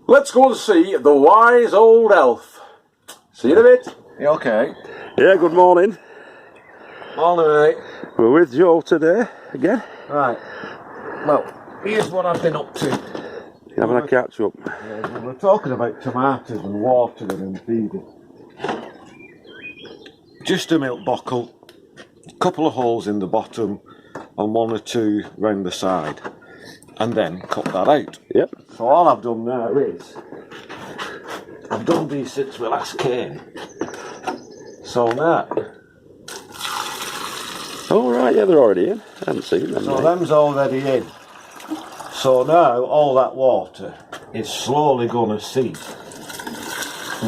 Let's go and see the wise old elf. See you in a bit. You okay? Yeah, good morning. Morning, mate. We're with Joe today, again. Right. Well, here's what I've been up to. Having a catch up. Yeah, we were talking about tomatoes and watering and feeding. Just a milk bottle, a couple of holes in the bottom and one or two round the side. And then cut that out. Yep. So all I've done now is, I've done these since we last came. So now, Oh, right, yeah, they're already in. I haven't seen them. so mate. them's already in. So now all that water is slowly going to seep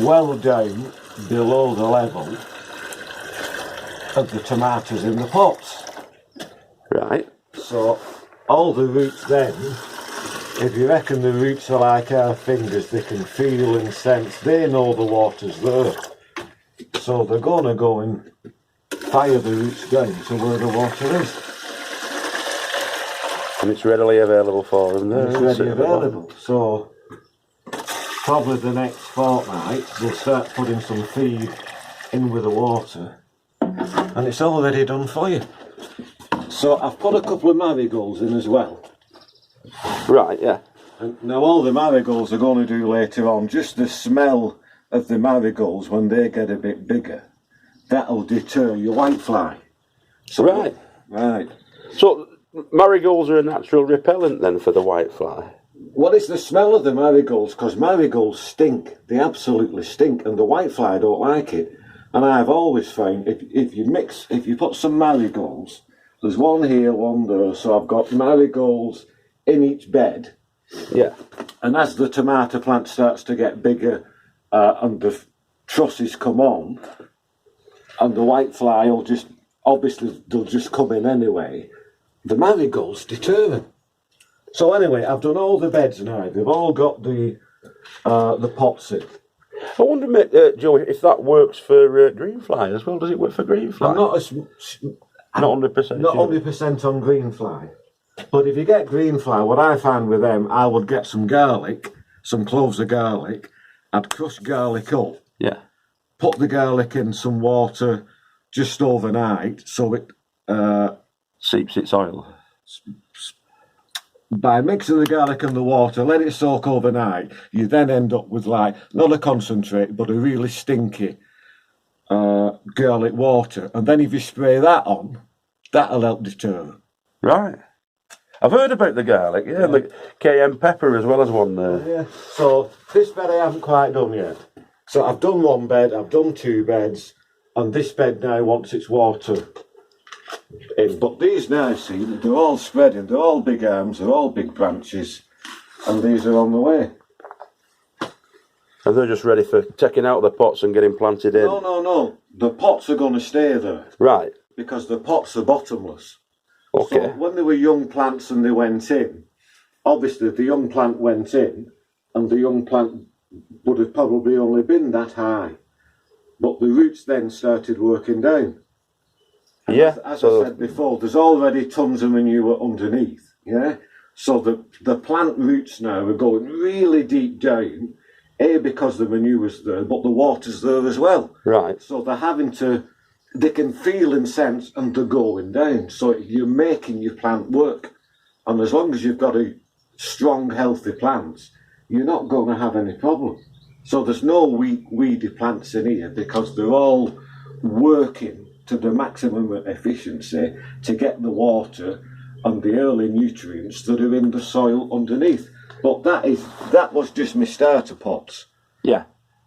well down below the level of the tomatoes in the pots. Right. So all the roots then, if you reckon the roots are like our fingers, they can feel and sense, they know the water's there. So they're going to go and fire the roots down to where the water is. And it's readily available for them there. It's ready available. So probably the next fortnight we'll start putting some feed in with the water, and it's already done for you. So I've put a couple of marigolds in as well. Right, yeah. And now all the marigolds are going to do later on, just the smell of the marigolds when they get a bit bigger, that'll deter your whitefly. So, Right. Right. So, marigolds are a natural repellent then for the whitefly? What is the smell of the marigolds? Because marigolds stink. They absolutely stink, and the whitefly don't like it. And I've always found if you put some marigolds, there's one here, one there, so I've got marigolds in each bed. Yeah. And as the tomato plant starts to get bigger and the trusses come on, and the whitefly will just, obviously they'll just come in anyway, the marigolds deter them. So anyway, I've done all the beds now. They've all got the pots in. I wonder, mate, Joe, if that works for greenfly as well. Does it work for greenfly? I'm not 100%. not sure. 100% on greenfly. But if you get greenfly, what I find with them, I would get some garlic, some cloves of garlic. I'd crush garlic up, Yeah. put the garlic in some water just overnight, so it Seeps its oil. by mixing the garlic and the water, let it soak overnight, you then end up with, like, not a concentrate, but a really stinky garlic water. And then if you spray that on, that'll help deter them. Right. I've heard about the garlic, yeah. The cayenne pepper as well as one there. Yeah. So this bed I haven't quite done yet. So I've done one bed, I've done two beds, and this bed now wants its water in. But these now, see, they're all spreading, they're all big arms, they're all big branches, and these are on the way. And they're just ready for taking out the pots and getting planted in. No. The pots are going to stay there Right. because the pots are bottomless. Okay. So when they were young plants and they went in, obviously the young plant went in, and the young plant would have probably only been that high. But the roots then started working down. And Yeah. as so I said before, there's already tons of manure underneath, yeah? So the plant roots now are going really deep down, because the manure's there, but the water's there as well. right. So they can feel and sense, and they're going down. So you're making your plant work. And as long as you've got a strong, healthy plants, you're not going to have any problem. So there's no weedy plants in here because they're all working to the maximum efficiency to get the water and the early nutrients that are in the soil underneath. But that was just my starter pots. Yeah.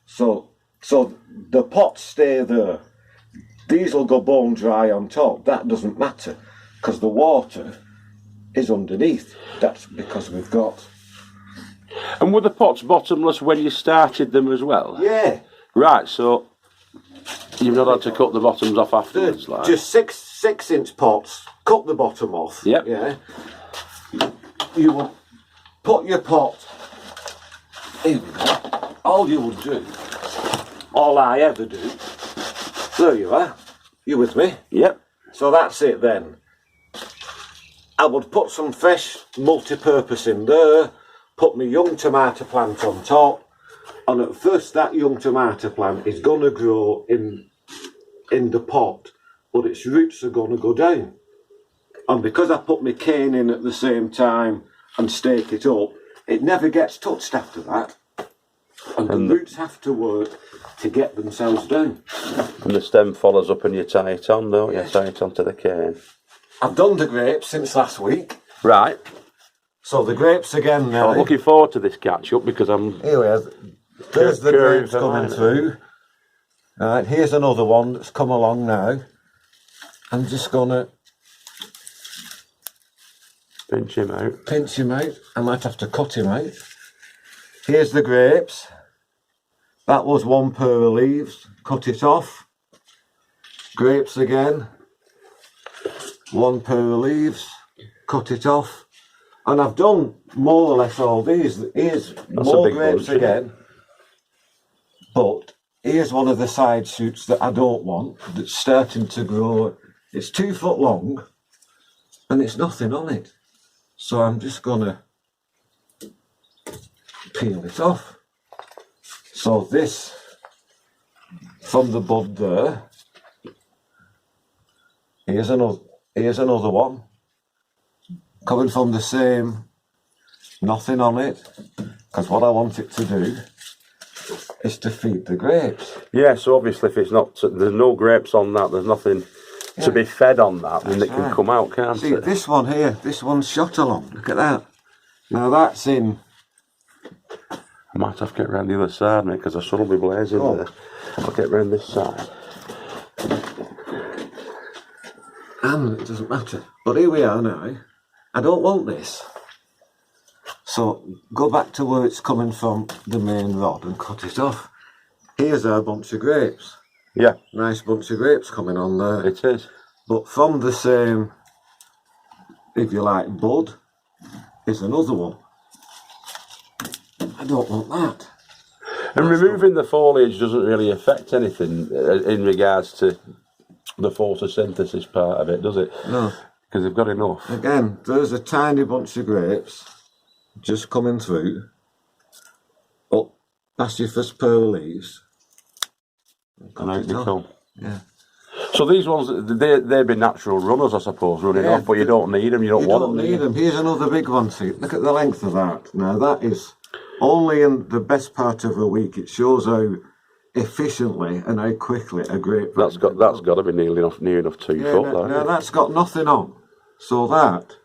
So the pots stay there. These will go bone dry on top. That doesn't matter because the water is underneath. That's because we've got. And were the pots bottomless when you started them as well? Yeah. Right, so you've not had to cut the bottoms off afterwards, like? Just 6-inch pots. Cut the bottom off. Yep. Yeah. You will put your pot. Here we go. All you will do. All I ever do. There you are. You with me? Yep. So that's it then. I would put some fresh multi-purpose in there, put my young tomato plant on top, and at first that young tomato plant is going to grow in the pot, but its roots are going to go down. And because I put my cane in at the same time and stake it up, it never gets touched after that. And the roots have to work to get themselves down. And the stem follows up and you tie it on, don't you? Tie it onto the cane. I've done the grapes since last week. Right. So the grapes again now. I'm looking forward to this catch up because I'm... Here we are. There's the grapes coming through. Right, here's another one that's come along now. I'm just going to pinch him out. Pinch him out. I might have to cut him out. Here's the grapes. That was one pair of leaves. Cut it off. Grapes again. One pair of leaves. Cut it off. And I've done more or less all these. Here's more grapes bunch, again. But here's one of the side shoots that I don't want, that's starting to grow. It's 2 foot long and it's nothing on it. So I'm just going to peel it off. So this, from the bud there, here's another one. Coming from the same, nothing on it, because what I want it to do is to feed the grapes. Yeah, so obviously if it's not, there's no grapes on that, there's nothing to be fed on that, then it can come out, can't it? See, this one here, this one's shot along, look at that. Now that's in... I might have to get round the other side, mate, because the sun will be blazing there. I'll get round this side. And it doesn't matter. But here we are now. I don't want this. So go back to where it's coming from, the main rod, and cut it off. Here's our bunch of grapes. Yeah. Nice bunch of grapes coming on there. It is. But from the same, if you like, bud, is another one. I don't want that. And removing the foliage doesn't really affect anything in regards to the photosynthesis part of it, does it? No. Because they've got enough. Again, there's a tiny bunch of grapes just coming through. Up past your first pair of leaves. And out they come. Yeah. So these ones, they'd be natural runners, I suppose, running off, but you don't need them, you don't want them. You don't need them. Here's another big one, see. Look at the length of that. Now that is only in the best part of a week. It shows how efficiently and how quickly a grape... That's got to be near enough 2 foot. Now that's got nothing on. So that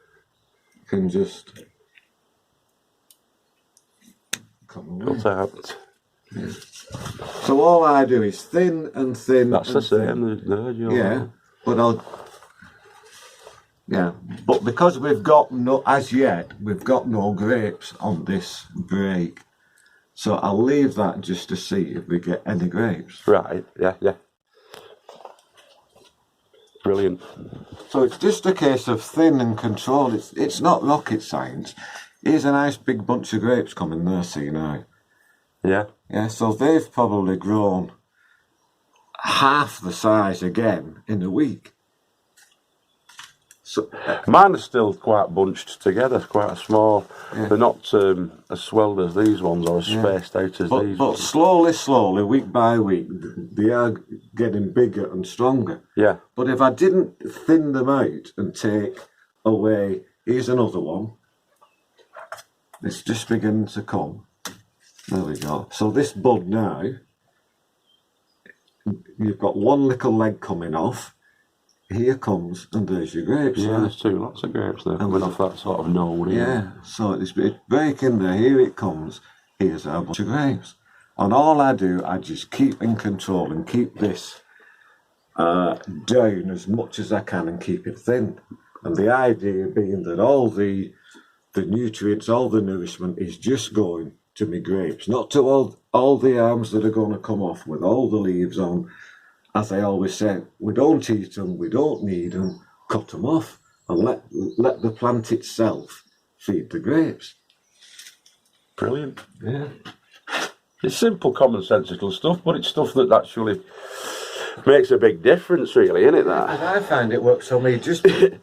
can just come away. Cut out. Yeah. So all I do is thin and thin. That's and the same. Yeah, but but because we've got we've got no grapes on this break. So I'll leave that just to see if we get any grapes. Right, yeah. Brilliant. So it's just a case of thin and control. It's not rocket science. Here's a nice big bunch of grapes coming there, see now. Yeah. Yeah, so they've probably grown half the size again in a week. So mine are still quite bunched together, quite small. Yeah. They're not as swelled as these ones or as spaced out as these but ones. slowly, week by week, they are getting bigger and stronger. Yeah. But if I didn't thin them out and take away, here's another one. It's just beginning to come. There we go. So this bud now, you've got one little leg coming off. Here comes, and there's your grapes. Yeah, there's lots of grapes there coming off that sort of node. Yeah, so it's breaking there. Here it comes. Here's our bunch of grapes. And all I do, I just keep in control and keep this down as much as I can and keep it thin. And the idea being that all the nutrients, all the nourishment is just going to my grapes, not to all the arms that are going to come off with all the leaves on. As I always say, we don't eat them, we don't need them, cut them off and let the plant itself feed the grapes. Brilliant. Yeah. It's simple, commonsensical stuff, but it's stuff that actually makes a big difference, really, isn't it? That. I find it works for me. Just being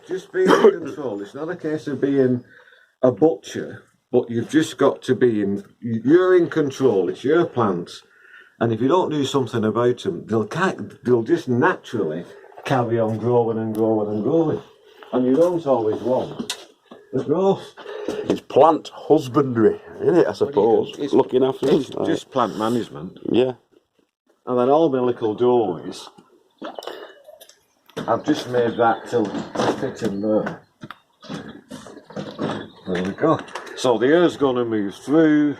in control. It's not a case of being a butcher But you've just got to you're in control, it's your plants. And if you don't do something about them, they'll just naturally carry on growing and growing and growing. And you don't always want the growth. It's plant husbandry, isn't it, I suppose? It's looking after them. It's just plant management. Yeah. And then all my little doorways, I've just made that to fit in there. There we go. So the air's going to move through,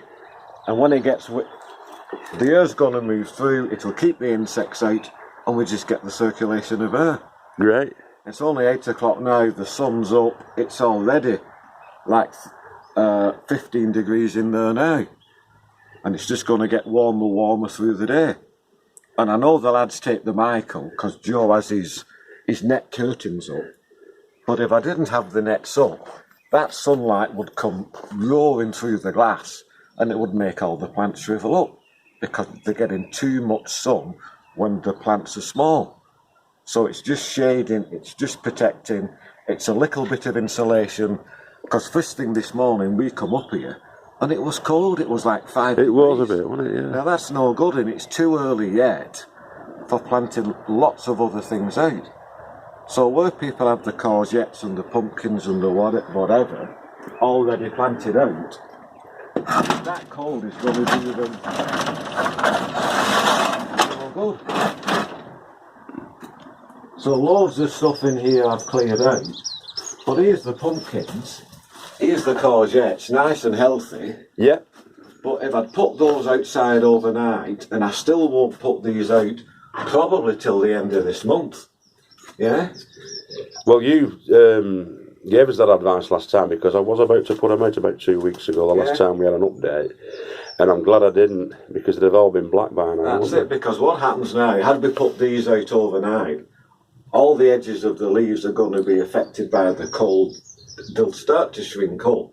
and when it gets the air's going to move through, it'll keep the insects out, and we just get the circulation of air. Great. It's only 8 o'clock now, the sun's up, it's already like 15 degrees in there now. And it's just going to get warmer through the day. And I know the lads take the Michael, because Joe has his net curtains up. But if I didn't have the nets up, that sunlight would come roaring through the glass, and it would make all the plants shrivel up, because they're getting too much sun when the plants are small. So it's just shading, it's just protecting, it's a little bit of insulation, because first thing this morning we come up here and it was cold, it was like 5 degrees. It was a bit, wasn't it? Yeah. Now that's no good, and it's too early yet for planting lots of other things out. So where people have the courgettes and the pumpkins and the whatever already planted out, that cold is going to do them no good. So loads of stuff in here I've cleared out, but here's the pumpkins, here's the courgettes, nice and healthy. Yeah. But if I'd put those outside overnight, and I still won't put these out probably till the end of this month. Yeah? Well, you gave us that advice last time, because I was about to put them out about 2 weeks ago, the last time we had an update. And I'm glad I didn't, because they'd have all been black by now. That's it, because what happens now, had we put these out overnight, all the edges of the leaves are going to be affected by the cold. They'll start to shrink up.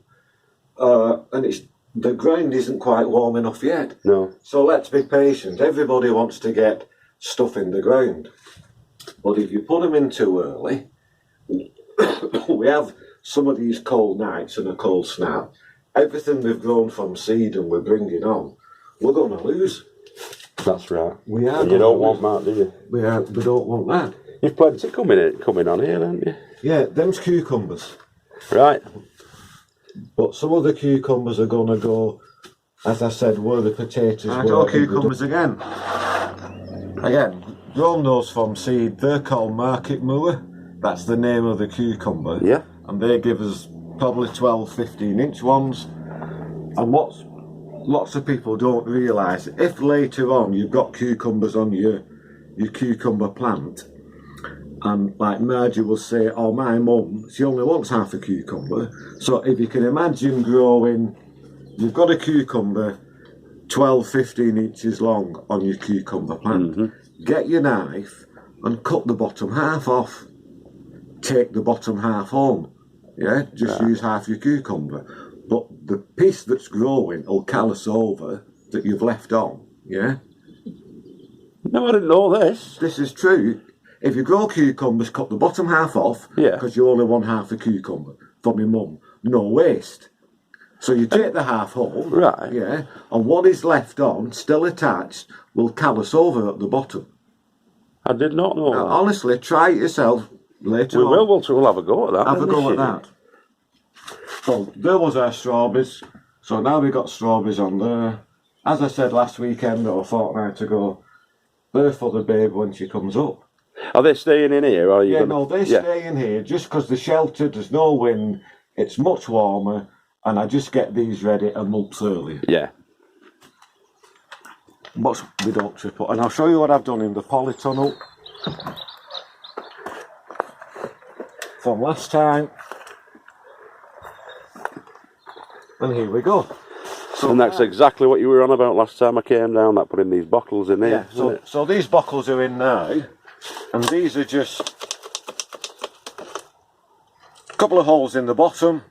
And the ground isn't quite warm enough yet. No. So let's be patient. Everybody wants to get stuff in the ground. But if you put them in too early, we have some of these cold nights and a cold snap. Everything we've grown from seed and we're bringing on, we're going to lose. That's right. We are. And you don't want that, do you? We don't want that. You've plenty coming on here, haven't you? Yeah, them's cucumbers. Right. But some of the cucumbers are going to go, as I said, where the potatoes were. I go cucumbers again. Again, grown those from seed. They're called market moor. That's the name of the cucumber. Yeah. And they give us probably 12, 15-inch ones. And what lots of people don't realise, if later on you've got cucumbers on your cucumber plant, and like Margie will say, oh, my mum, she only wants half a cucumber. So if you can imagine growing, you've got a cucumber 12, 15 inches long on your cucumber plant. Mm-hmm. Get your knife and cut the bottom half off. Take the bottom half home. Yeah, just use half your cucumber. But the piece that's growing will callus over that you've left on. Yeah? No, I didn't know this. This is true. If you grow cucumbers, cut the bottom half off, because you only want half a cucumber. From your mum, no waste. So you take the half home, right? Yeah, and what is left on, still attached, will callus over at the bottom. I did not know that. Honestly, try it yourself later on. We'll have a go at that. Have a go at that. So there was our strawberries. So now we've got strawberries on there. As I said last weekend or a fortnight ago, they're for the babe when she comes up. Are they staying in here? Or are you they stay in here just because they're sheltered, there's no wind, it's much warmer, and I just get these ready a month earlier. Yeah. But we don't trip up. And I'll show you what I've done in the polytunnel from last time. And here we go. So and that's exactly what you were on about last time I came down, that putting these bottles in here. Yeah, so these bottles are in now. And these are just a couple of holes in the bottom.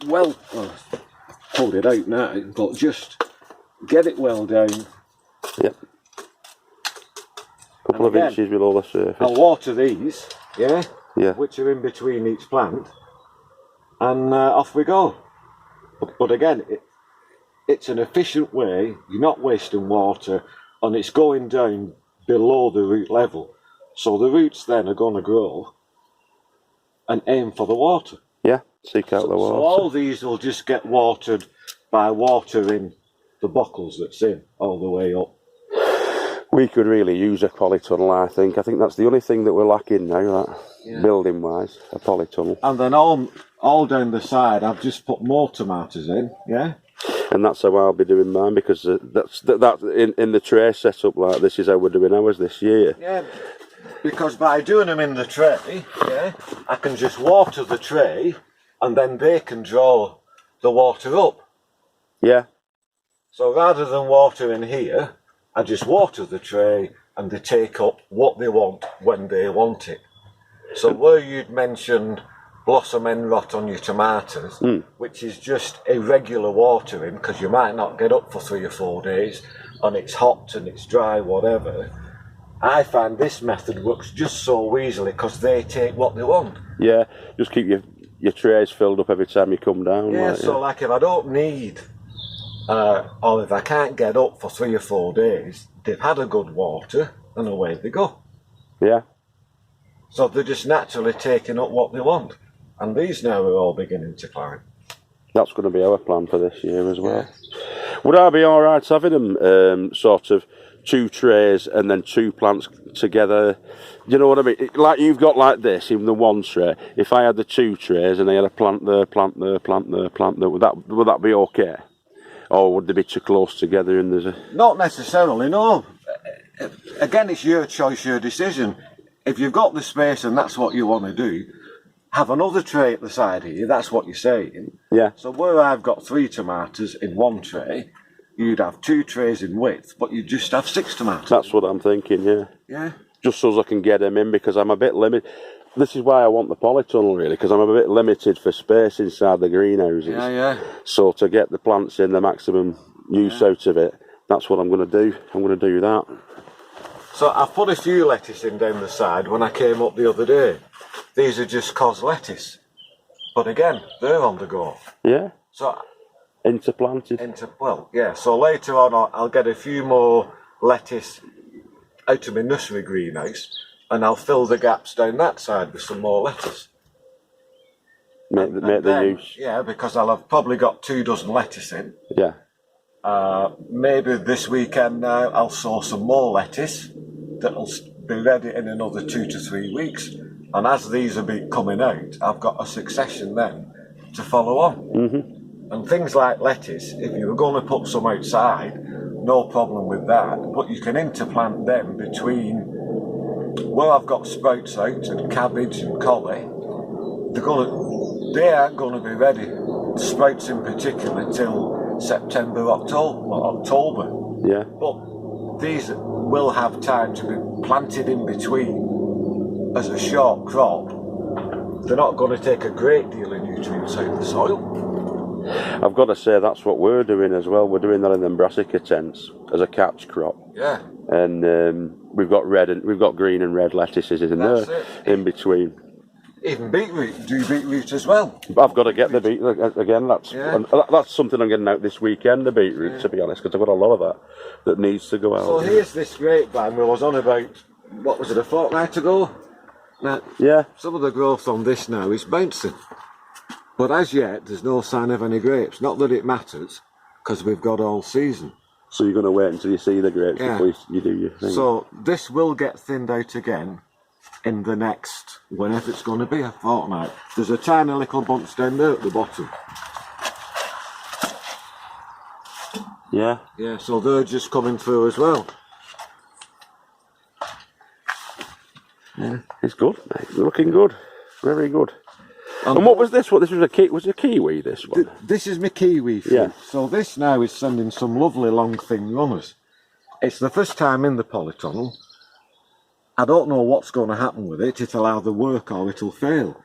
Well, hold it out now, but just get it well down. Yep. Couple of inches below the surface. I'll water these, yeah, which are in between each plant, and off we go. But again, it's an efficient way, you're not wasting water, and it's going down below the root level. So the roots then are going to grow and aim for the water. Yeah, seek out the water. So all these will just get watered by watering the bottles that's in all the way up. We could really use a polytunnel, I think. I think that's the only thing that we're lacking now, building-wise, a polytunnel. And then all down the side, I've just put more tomatoes in, yeah? And that's how I'll be doing mine, because that in the tray setup like this is how we're doing ours this year. Yeah, because by doing them in the tray, yeah, I can just water the tray, and then they can draw the water up. Yeah. So rather than watering here, I just water the tray and they take up what they want when they want it. So where you'd mentioned blossom end rot on your tomatoes, which is just irregular watering because you might not get up for 3 or 4 days and it's hot and it's dry, whatever, I find this method works just so easily because they take what they want. Yeah, just keep your trays filled up every time you come down. Yeah, like if I don't need... or if I can't get up for 3 or 4 days, they've had a good water and away they go. Yeah. So they're just naturally taking up what they want. And these now are all beginning to climb. That's going to be our plan for this year as well. Yeah. Would I be alright having them sort of 2 trays and then 2 plants together? You know what I mean? Like you've got like this, even the 1 tray. If I had the 2 trays and I had a plant there, plant there, plant there, plant there, would that be okay? Or would they be too close together and there's a... Not necessarily, no. Again, it's your choice, your decision. If you've got the space and that's what you want to do, have another tray at the side here, that's what you're saying. Yeah. So where I've got 3 tomatoes in 1 tray, you'd have 2 trays in width, but you'd just have 6 tomatoes. That's what I'm thinking, yeah. Yeah. Just so as I can get them in, because I'm a bit limited. This is why I want the polytunnel, really, because I'm a bit limited for space inside the greenhouses. Yeah, yeah. So to get the plants in the maximum use out of it, that's what I'm going to do. I'm going to do that. So I've put a few lettuce in down the side when I came up the other day. These are just cos lettuce. But again, they're on the go. Yeah. So interplanted. Well, yeah. So later on I'll get a few more lettuce out of my nursery greenhouse and I'll fill the gaps down that side with some more lettuce. Make the use. Yeah, because I'll have probably got 2 dozen lettuce in. Yeah. Maybe this weekend now I'll sow some more lettuce that'll be ready in another 2 to 3 weeks. And as these are coming out, I've got a succession then to follow on. Mm-hmm. And things like lettuce, if you were going to put some outside, no problem with that. But you can interplant them between where I've got sprouts out and cabbage and collie. They aren't going to be ready, sprouts in particular, till September, October. Yeah. But these will have time to be planted in between as a short crop. They're not going to take a great deal of nutrients out of the soil. I've got to say that's what we're doing as well. We're doing that in them brassica tents as a catch crop. Yeah. And we've got green and red lettuces in there in between. Even beetroot. Do beetroot as well? I've got to get the beetroot again. That's something I'm getting out this weekend. The beetroot, to be honest, because I've got a lot of that needs to go out. So here's this grapevine we was on about. What was it, a fortnight ago? Now, yeah. Some of the growth on this now is bouncing, but as yet there's no sign of any grapes. Not that it matters, because we've got all season. So you're going to wait until you see the grapes before you do your thing. So this will get thinned out again in the next, whenever it's going to be, a fortnight. There's a tiny little bunch down there at the bottom. Yeah. Yeah, so they're just coming through as well. Yeah, it's good, mate. Looking good, very good. And what was this? What this was a kiwi? This one. This is my kiwi fruit. Yeah. So this now is sending some lovely long thin runners. It's the first time in the polytunnel. I don't know what's going to happen with it. It'll either work or it'll fail.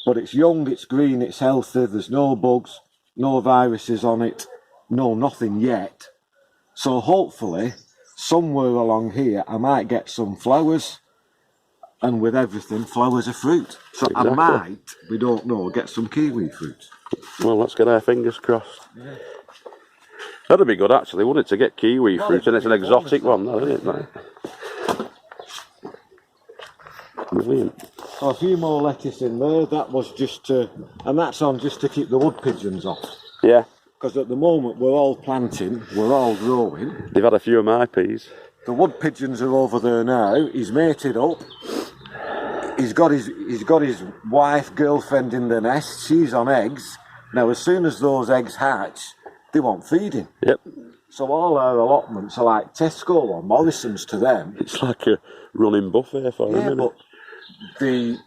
But it's young, it's green, it's healthy. There's no bugs, no viruses on it, no nothing yet. So hopefully, somewhere along here, I might get some flowers. And with everything, flowers are fruit. So exactly. I might, we don't know, get some kiwi fruit. Well, let's get our fingers crossed. Yeah. That'd be good, actually, wouldn't it, to get kiwi fruit, and it's an exotic one, isn't it? Brilliant. A few more lettuce in there. That was just to, and that's on just to keep the wood pigeons off. Yeah. Because at the moment we're all planting, we're all growing. They've had a few of my peas. The wood pigeons are over there now. He's mated up. He's got his wife, girlfriend in the nest. She's on eggs. Now, as soon as those eggs hatch, they want feeding. Yep. So all our allotments are like Tesco or Morrison's to them. It's like a running buffet for them, isn't it? But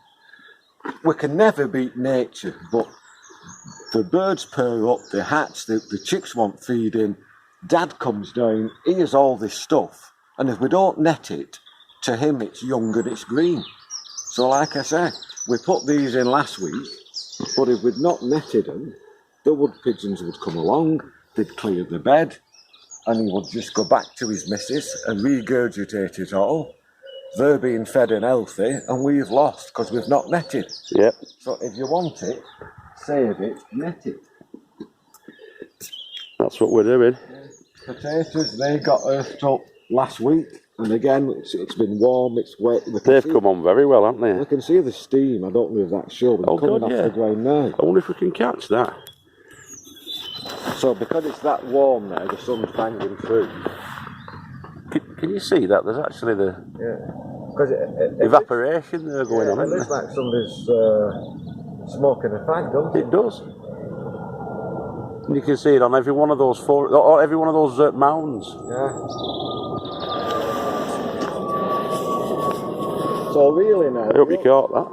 we can never beat nature, but the birds purr up, they hatch, the chicks want feeding, Dad comes down, he has all this stuff, and if we don't net it, to him it's young and it's green. So like I say, we put these in last week, but if we'd not netted them, the wood pigeons would come along, they'd clear the bed, and he would just go back to his missus and regurgitate it all. They're being fed and healthy, and we've lost because we've not netted. Yep. So if you want it, save it, net it. That's what we're doing. Yeah. Potatoes, they got earthed up last week, and again, it's been warm, it's wet. They've come on very well, haven't they? I can see the steam, I don't know if that's sure, but they're coming off the ground now. I wonder if we can catch that. So because it's that warm now, the sun's banging through. Can you see that? There's actually the evaporation there going on. It looks like somebody's smoking a fag, doesn't it? It does. And you can see it on every one of those every one of those mounds. Yeah. So really now. I hope you caught that.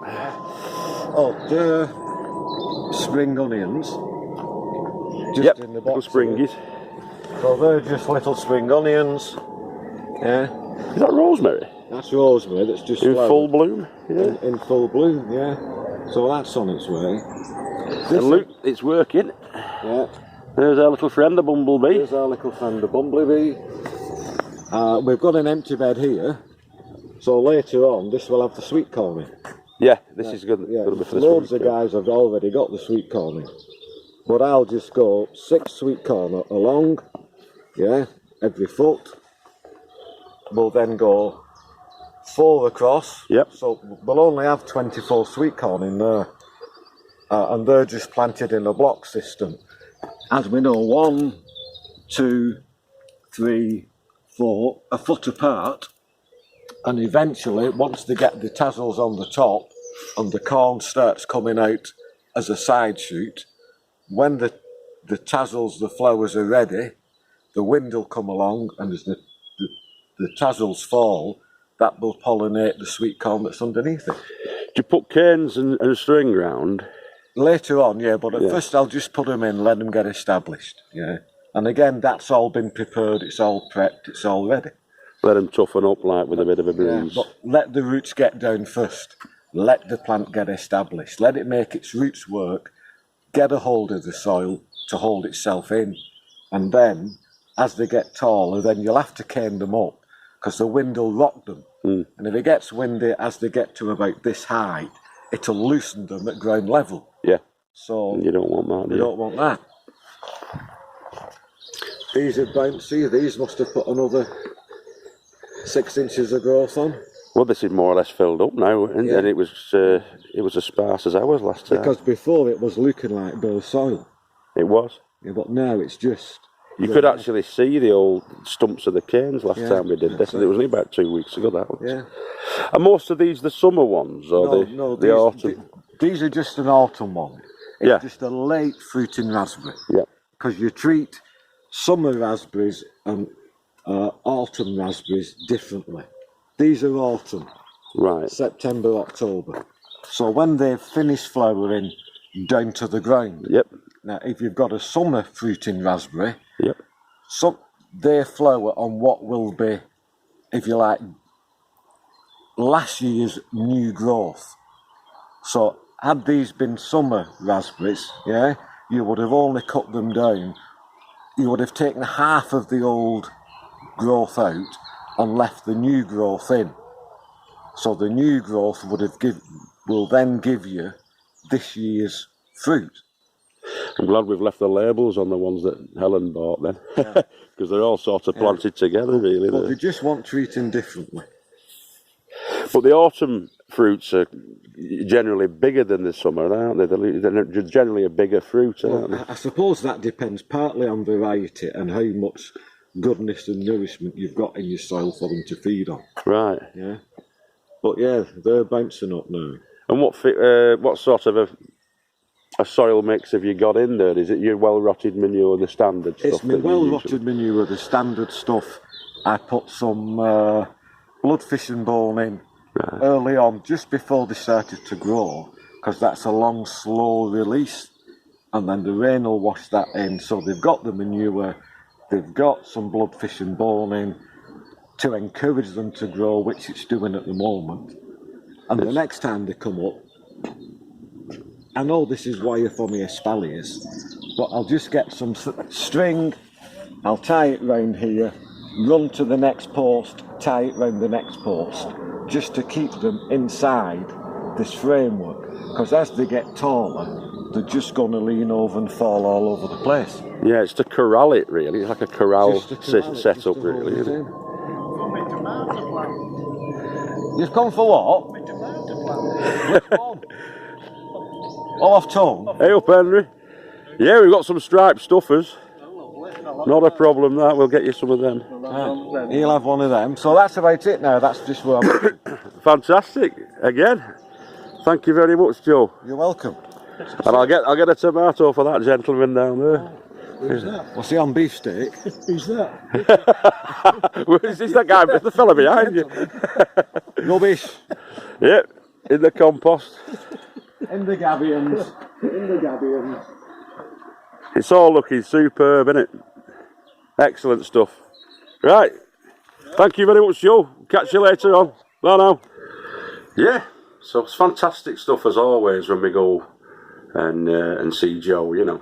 Oh, the spring onions. Just in the box. Little springies. So they're just little spring onions. Yeah. Is that rosemary? That's rosemary. That's just in full bloom. Yeah. In full bloom. Yeah. So that's on its way. And look, it's working. Yeah. There's our little friend, the bumblebee. There's our little friend, the bumblebee. We've got an empty bed here. So later on, this will have the sweet corn in. Yeah, this is good. Yeah. Good for Loads of guys have already got the sweet corn in. But I'll just go 6 sweet corn along. Yeah. Every foot. We'll then go 4 across. Yep. So we'll only have 24 sweet corn in there. And they're just planted in a block system. As we know, 1, 2, 3, 4, a foot apart. And eventually, once they get the tassels on the top and the corn starts coming out as a side shoot, when the tassels, the flowers are ready, the wind will come along, and as the tassels fall, that will pollinate the sweet corn that's underneath it. Do you put canes and string round? Later on, yeah, but at first I'll just put them in, let them get established, yeah. And again, that's all been prepared, it's all prepped, it's all ready. Let them toughen up like with a bit of a bruise. Yeah, but let the roots get down first. Let the plant get established. Let it make its roots work. Get a hold of the soil to hold itself in. And then, as they get taller, then you'll have to cane them up because the wind will rock them. And if it gets windy as they get to about this height, it'll loosen them at ground level. Yeah. So and you don't want that, do you? You don't want that. These are bouncy. These must have put another 6 inches of growth on. Well, this is more or less filled up now, and it was as sparse as ours last time. Because before it was looking like bare soil. It was. Yeah, but now it's just... You could actually see the old stumps of the canes last time we did this. It was only about 2 weeks ago, that was. Yeah. And most of these the summer ones, or the autumn? These are just an autumn one. It's just a late fruiting raspberry. Yeah. Because you treat summer raspberries and autumn raspberries differently. These are autumn. Right. September, October. So when they've finished flowering down to the ground. Yep. Now, if you've got a summer fruiting raspberry, yep, they flower on what will be, if you like, last year's new growth. So had these been summer raspberries, yeah, you would have only cut them down. You would have taken half of the old growth out and left the new growth in. So the new growth will then give you this year's fruit. I'm glad we've left the labels on the ones that Helen bought then, because they're all sort of planted together, really. But they just want treating differently. But the autumn fruits are generally bigger than the summer, aren't they? They're generally a bigger fruit, aren't they? I suppose that depends partly on variety and how much goodness and nourishment you've got in your soil for them to feed on. Right. Yeah. But yeah, they're bouncing up now. And what sort of a soil mix have you got in there? Is it your well-rotted manure, the standard stuff? It's my well-rotted manure, the standard stuff. I put some blood fishing bone in early on, just before they started to grow, because that's a long, slow release, and then the rain will wash that in. So they've got the manure, they've got some blood fishing bone in to encourage them to grow, which it's doing at the moment. And the next time they come up, I know this is wire for me espaliers, but I'll just get some string, I'll tie it round here, run to the next post, tie it round the next post, just to keep them inside this framework, because as they get taller, they're just going to lean over and fall all over the place. Yeah, it's to corral it, really. It's like a corral setup, really, isn't it? You've come for what? Which one? All off tongue? Hey up, Henry. Yeah, we've got some striped stuffers. Not a problem, that. We'll get you some of them. He'll have one of them. So that's about it now. That's just where I'm... Fantastic. Again, thank you very much, Joe. You're welcome. And I'll get a tomato for that gentleman down there. Who's that? What's he on, beefsteak? Who's that? Is that guy, the fella behind you? Rubbish. Yep, in the compost. In the gabions. In the gabions. It's all looking superb, isn't it? Excellent stuff. Right. Thank you very much, Joe. Catch you later on. Bye now. Yeah, so it's fantastic stuff as always when we go and see Joe, you know.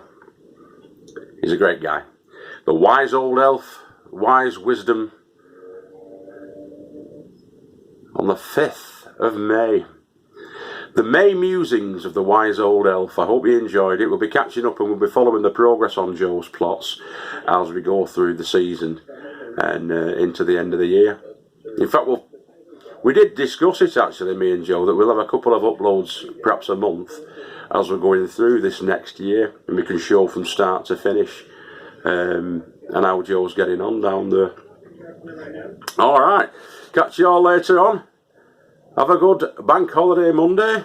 He's a great guy. The wise old elf, wise wisdom on the 5th of May. The May musings of the wise old elf. I hope you enjoyed it. We'll be catching up and we'll be following the progress on Joe's plots as we go through the season and into the end of the year. In fact, we did discuss it actually, me and Joe, that we'll have a couple of uploads, perhaps a month, as we're going through this next year, and we can show from start to finish and how Joe's getting on down there. All right, catch you all later on. Have a good bank holiday Monday,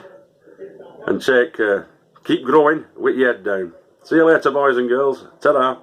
and take care. Keep growing with your head down. See you later, boys and girls. Ta-da.